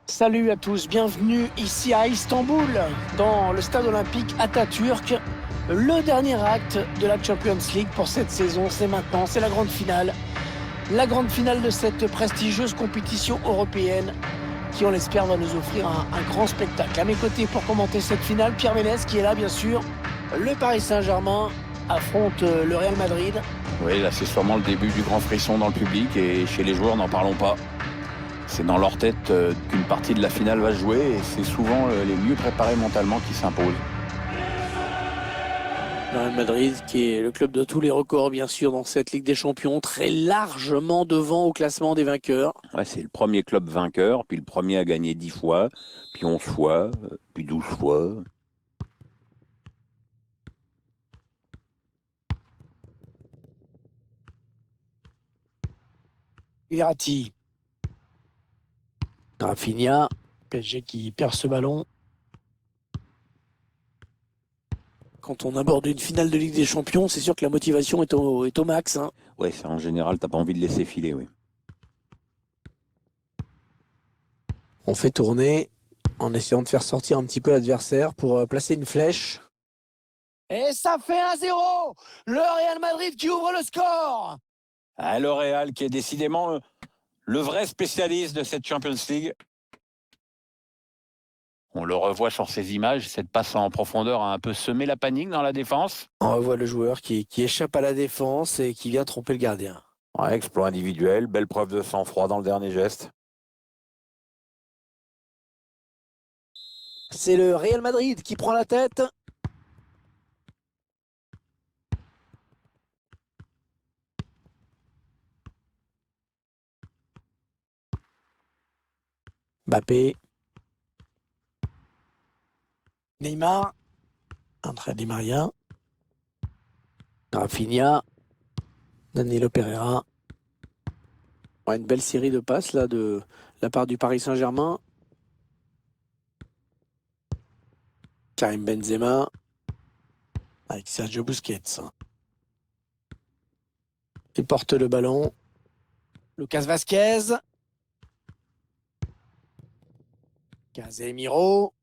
Salut à tous, bienvenue ici à Istanbul, dans le stade olympique Atatürk. Le dernier acte de la Champions League pour cette saison, c'est maintenant, c'est la grande finale. La grande finale de cette prestigieuse compétition européenne qui, on l'espère, va nous offrir un grand spectacle. À mes côtés pour commenter cette finale, Pierre Ménès qui est là, bien sûr. Le Paris Saint-Germain affronte le Real Madrid. Oui, là c'est sûrement le début du grand frisson dans le public et chez les joueurs, n'en parlons pas. C'est dans leur tête qu'une partie de la finale va se jouer et c'est souvent les mieux préparés mentalement qui s'imposent. Le Real Madrid, qui est le club de tous les records, bien sûr, dans cette Ligue des Champions, très largement devant au classement des vainqueurs. Ouais, c'est le premier club vainqueur, puis le premier à gagner 10 fois, puis 11 fois, puis 12 fois. Verratti, Rafinha, PSG qui perd ce ballon. Quand on aborde une finale de Ligue des Champions, c'est sûr que la motivation est au max. Ouais, ça, en général, t'as pas envie de laisser filer, oui. On fait tourner en essayant de faire sortir un petit peu l'adversaire pour placer une flèche. Et ça fait 1-0. Le Real Madrid qui ouvre le score. Ah, le Real qui est décidément le vrai spécialiste de cette Champions League. On le revoit sur ces images, cette passe en profondeur a un peu semé la panique dans la défense. On revoit le joueur qui échappe à la défense et qui vient tromper le gardien. Ouais, exploit individuel, belle preuve de sang-froid dans le dernier geste. C'est le Real Madrid qui prend la tête. Mbappé. Neymar. André Di Maria. Rafinha. Danilo Pereira. Ouais, une belle série de passes là de la part du Paris Saint-Germain. Karim Benzema. Avec Sergio Busquets. Il porte le ballon. Lucas Vasquez. Casemiro.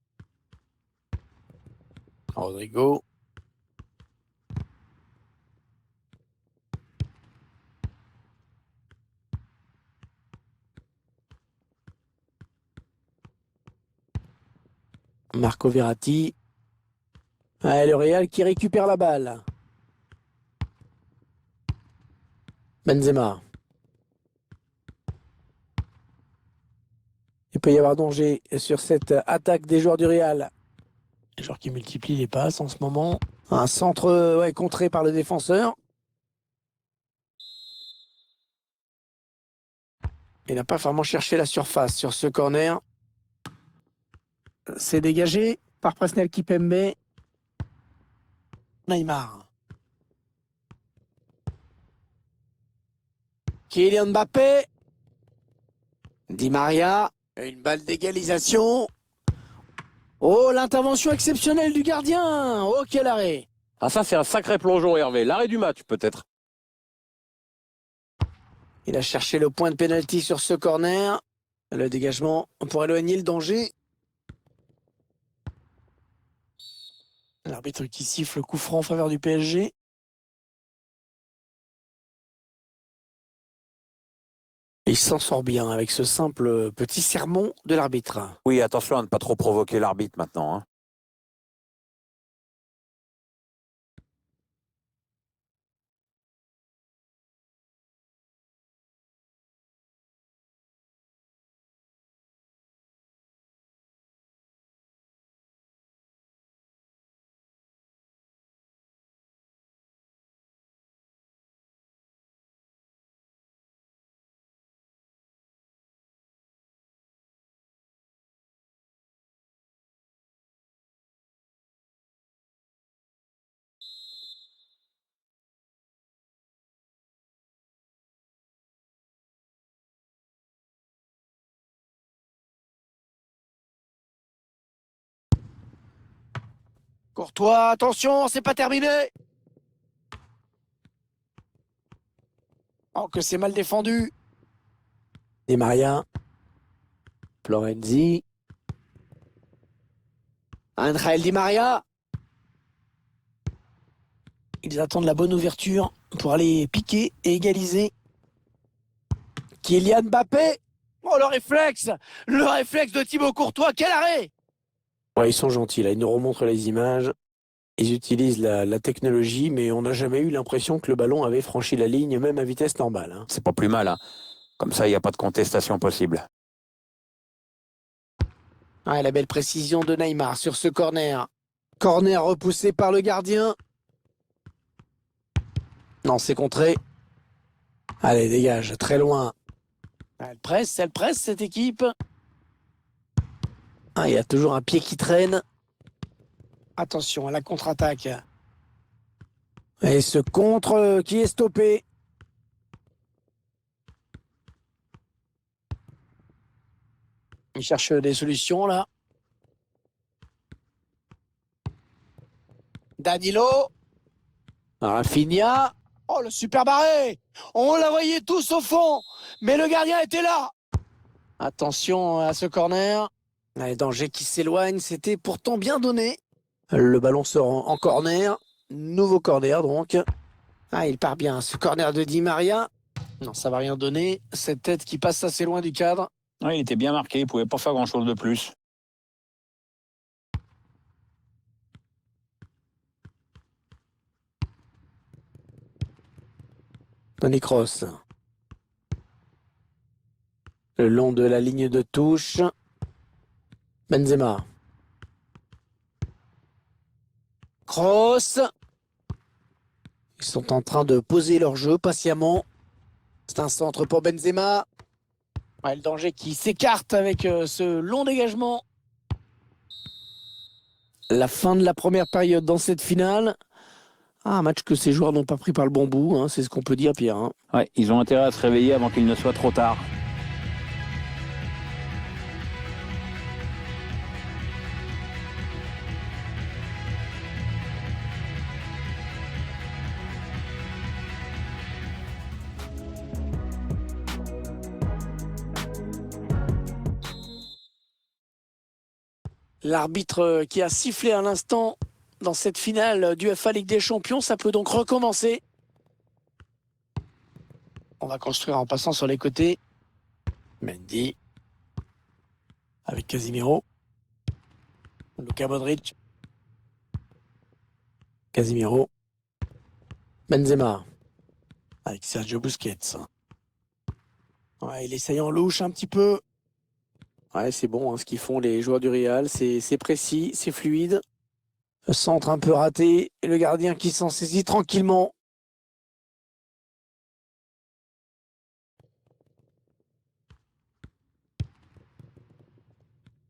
Rodrigo. Marco Verratti. Ah, le Real qui récupère la balle. Benzema. Il peut y avoir danger sur cette attaque des joueurs du Real. Les joueurs qui multiplient les passes en ce moment. Un centre contré par le défenseur. Il n'a pas vraiment cherché la surface sur ce corner. C'est dégagé par Presnel Kipembe. Neymar. Kylian Mbappé. Di Maria. Une balle d'égalisation. Oh, l'intervention exceptionnelle du gardien. Oh, quel arrêt. Ah, ça c'est un sacré plongeon, Hervé. L'arrêt du match peut-être. Il a cherché le point de pénalty sur ce corner. Le dégagement pour éloigner le danger. L'arbitre qui siffle le coup franc en faveur du PSG. Il s'en sort bien avec ce simple petit sermon de l'arbitre. Oui, attention à ne pas trop provoquer l'arbitre maintenant, hein. Courtois, attention, c'est pas terminé. Oh, que c'est mal défendu. Di Maria. Florenzi. Angel Di Maria. Ils attendent la bonne ouverture pour aller piquer et égaliser. Kylian Mbappé. Oh, le réflexe! Le réflexe de Thibaut Courtois, quel arrêt! Ouais, ils sont gentils, là. Ils nous remontrent les images. Ils utilisent la technologie, mais on n'a jamais eu l'impression que le ballon avait franchi la ligne, même à vitesse normale. Hein. C'est pas plus mal, hein. Comme ça, il n'y a pas de contestation possible. Ah, la belle précision de Neymar sur ce corner. Corner repoussé par le gardien. Non, c'est contré. Allez, dégage, très loin. Elle presse cette équipe. Ah, il y a toujours un pied qui traîne. Attention à la contre-attaque. Et ce contre qui est stoppé. Il cherche des solutions là. Danilo. Rafinha. Oh, le super barré. On la voyait tous au fond. Mais le gardien était là. Attention à ce corner. Les dangers qui s'éloignent. C'était pourtant bien donné. Le ballon sort en corner. Nouveau corner donc. Ah, il part bien. Ce corner de Di Maria. Non, ça va rien donner. Cette tête qui passe assez loin du cadre. Ouais, il était bien marqué, il ne pouvait pas faire grand-chose de plus. Toni Kroos. Le long de la ligne de touche. Benzema. Kroos. Ils sont en train de poser leur jeu patiemment. C'est un centre pour Benzema. Ouais, le danger qui s'écarte avec ce long dégagement. La fin de la première période dans cette finale. Ah, un match que ces joueurs n'ont pas pris par le bon bout, hein, c'est ce qu'on peut dire, Pierre. Hein. Ouais, ils ont intérêt à se réveiller avant qu'il ne soit trop tard. L'arbitre qui a sifflé à l'instant dans cette finale d'UEFA Ligue des Champions, ça peut donc recommencer. On va construire en passant sur les côtés. Mendy. Avec Casemiro. Luka Modric. Casemiro. Benzema. Avec Sergio Busquets. Ouais, il essaye en louche un petit peu. Ouais, c'est bon hein, ce qu'ils font les joueurs du Real. C'est précis, c'est fluide. Le centre un peu raté. Et le gardien qui s'en saisit tranquillement.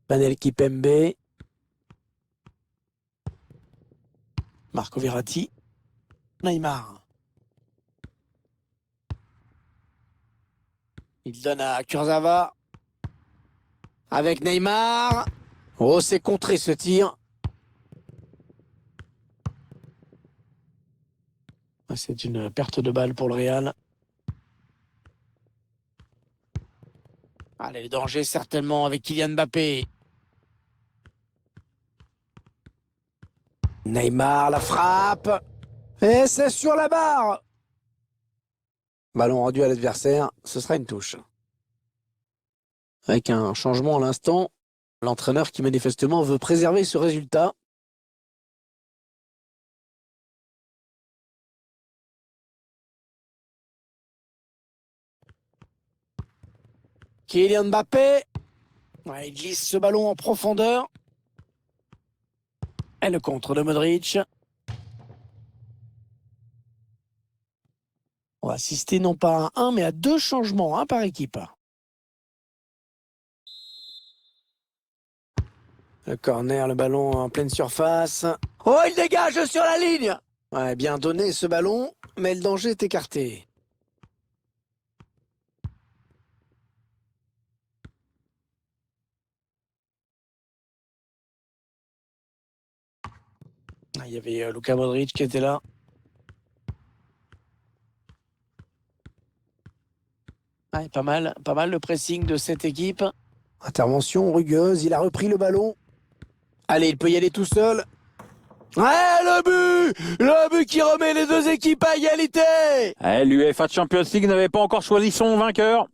Panel Kipembe. Marco Verratti. Neymar. Il donne à Kurzawa. Avec Neymar. Oh, c'est contré ce tir. C'est une perte de balle pour le Real. Allez, le danger certainement avec Kylian Mbappé. Neymar, la frappe. Et c'est sur la barre. Ballon rendu à l'adversaire, ce sera une touche. Avec un changement à l'instant, l'entraîneur qui manifestement veut préserver ce résultat. Kylian Mbappé. Ouais, il glisse ce ballon en profondeur. Et le contre de Modric. On va assister non pas à un, mais à deux changements, un par équipe. Le corner, le ballon en pleine surface. Oh, il dégage sur la ligne. Ouais, bien donné ce ballon, mais le danger est écarté. Il y avait Luka Modric qui était là. Ouais, pas mal le pressing de cette équipe. Intervention rugueuse, il a repris le ballon. Allez, il peut y aller tout seul. Ouais, le but qui remet les deux équipes à égalité. L'UEFA Champions League n'avait pas encore choisi son vainqueur.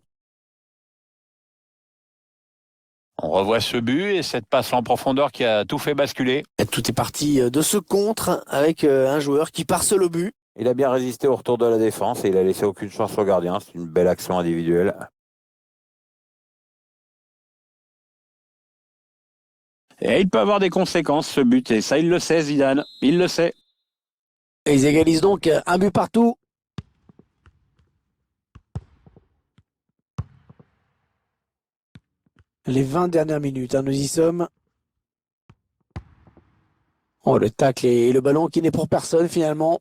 On revoit ce but et cette passe en profondeur qui a tout fait basculer. Et tout est parti de ce contre avec un joueur qui part seul au but. Il a bien résisté au retour de la défense et il a laissé aucune chance au gardien. C'est une belle action individuelle. Et il peut avoir des conséquences, ce but. Et ça, il le sait, Zidane. Il le sait. Et ils égalisent donc un but partout. Les 20 dernières minutes, nous y sommes. Oh, le tacle et le ballon qui n'est pour personne finalement.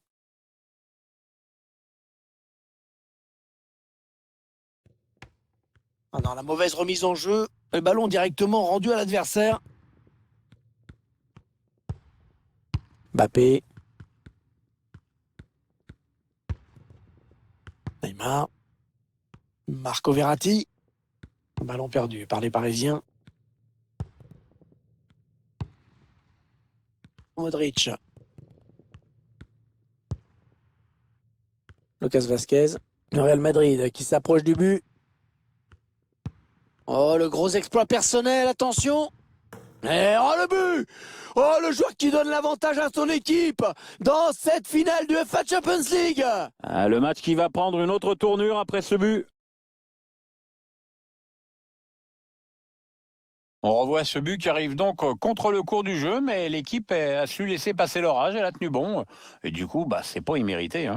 Ah non, la mauvaise remise en jeu. Le ballon directement rendu à l'adversaire. Mbappé. Neymar. Marco Verratti. Ballon perdu par les Parisiens. Modric. Lucas Vazquez. Le Real Madrid qui s'approche du but. Oh, le gros exploit personnel, attention. Et oh, le but. Oh, le joueur qui donne l'avantage à son équipe dans cette finale du UEFA Champions League. Le match qui va prendre une autre tournure après ce but. On revoit ce but qui arrive donc contre le cours du jeu, mais l'équipe a su laisser passer l'orage, elle a tenu bon. Et du coup, c'est pas immérité.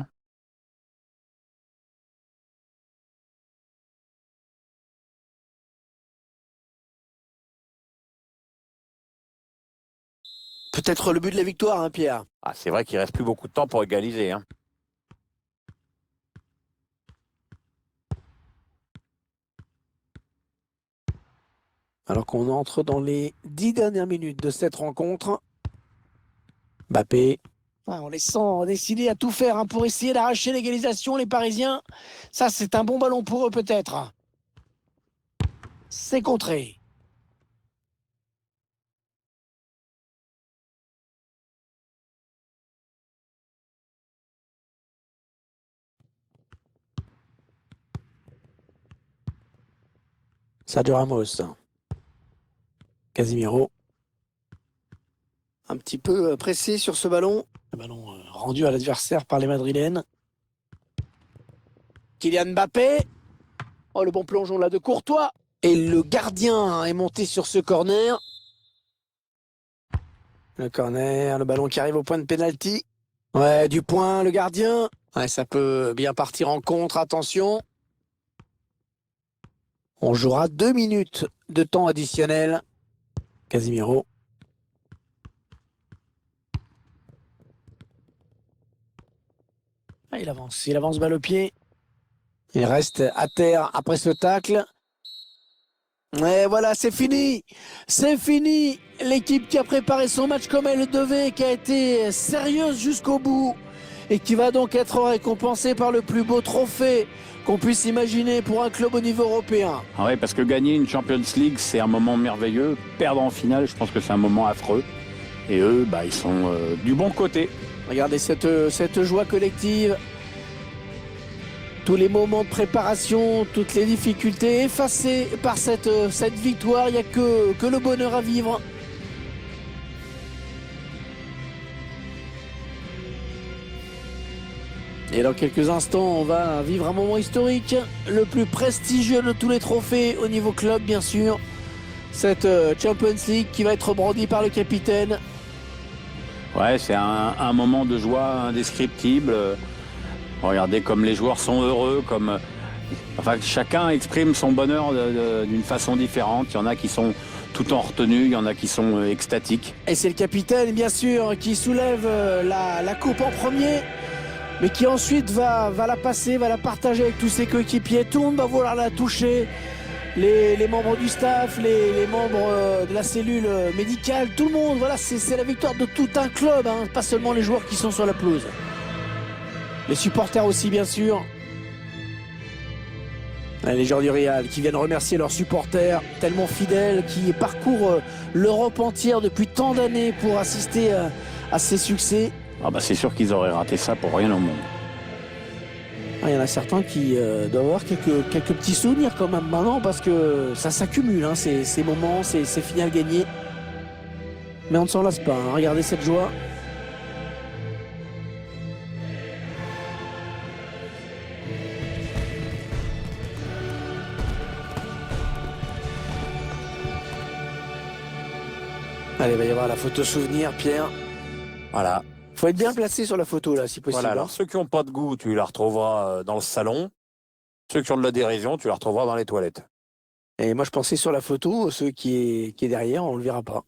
Peut-être le but de la victoire, Pierre. C'est vrai qu'il reste plus beaucoup de temps pour égaliser. Alors qu'on entre dans les 10 dernières minutes de cette rencontre. Mbappé. On les sent décidés à tout faire pour essayer d'arracher l'égalisation, les Parisiens. Ça, c'est un bon ballon pour eux, peut-être. C'est contré. Sergio Ramos. Casemiro. Un petit peu pressé sur ce ballon. Le ballon rendu à l'adversaire par les Madrilènes. Kylian Mbappé. Oh, le bon plongeon là de Courtois. Et le gardien est monté sur ce corner. Le corner, le ballon qui arrive au point de pénalty. Ouais, du point, le gardien. Ouais, ça peut bien partir en contre, attention. On jouera 2 minutes de temps additionnel. Casemiro. Il avance balle au pied. Il reste à terre après ce tacle. Et voilà, c'est fini. C'est fini. L'équipe qui a préparé son match comme elle le devait, qui a été sérieuse jusqu'au bout et qui va donc être récompensée par le plus beau trophée qu'on puisse imaginer pour un club au niveau européen. Oui, parce que gagner une Champions League, c'est un moment merveilleux. Perdre en finale, je pense que c'est un moment affreux. Et eux, ils sont du bon côté. Regardez cette joie collective. Tous les moments de préparation, toutes les difficultés effacées par cette victoire. Il n'y a que le bonheur à vivre. Et dans quelques instants, on va vivre un moment historique, le plus prestigieux de tous les trophées au niveau club, bien sûr. Cette Champions League qui va être brandie par le capitaine. Ouais, c'est un moment de joie indescriptible. Regardez comme les joueurs sont heureux, chacun exprime son bonheur d'une façon différente. Il y en a qui sont tout en retenue, il y en a qui sont extatiques. Et c'est le capitaine, bien sûr, qui soulève la coupe en premier, mais qui ensuite va la passer, va la partager avec tous ses coéquipiers. Tout le monde va vouloir la toucher. Les membres du staff, les membres de la cellule médicale, tout le monde. Voilà, c'est la victoire de tout un club, pas seulement les joueurs qui sont sur la pelouse. Les supporters aussi, bien sûr. Les joueurs du Real qui viennent remercier leurs supporters tellement fidèles, qui parcourent l'Europe entière depuis tant d'années pour assister à ces succès. Ah bah c'est sûr qu'ils auraient raté ça pour rien au monde. Il y en a certains qui doivent avoir quelques petits souvenirs quand même maintenant, parce que ça s'accumule, hein, ces moments, ces finales gagnées. Mais on ne s'en lasse pas, hein. Regardez cette joie. Allez, il va y avoir la photo souvenir, Pierre. Voilà. Faut être bien placé sur la photo, là, si possible. Voilà, alors ceux qui n'ont pas de goût, tu la retrouveras dans le salon. Ceux qui ont de la dérision, tu la retrouveras dans les toilettes. Et moi, je pensais sur la photo, ceux qui est derrière, on le verra pas.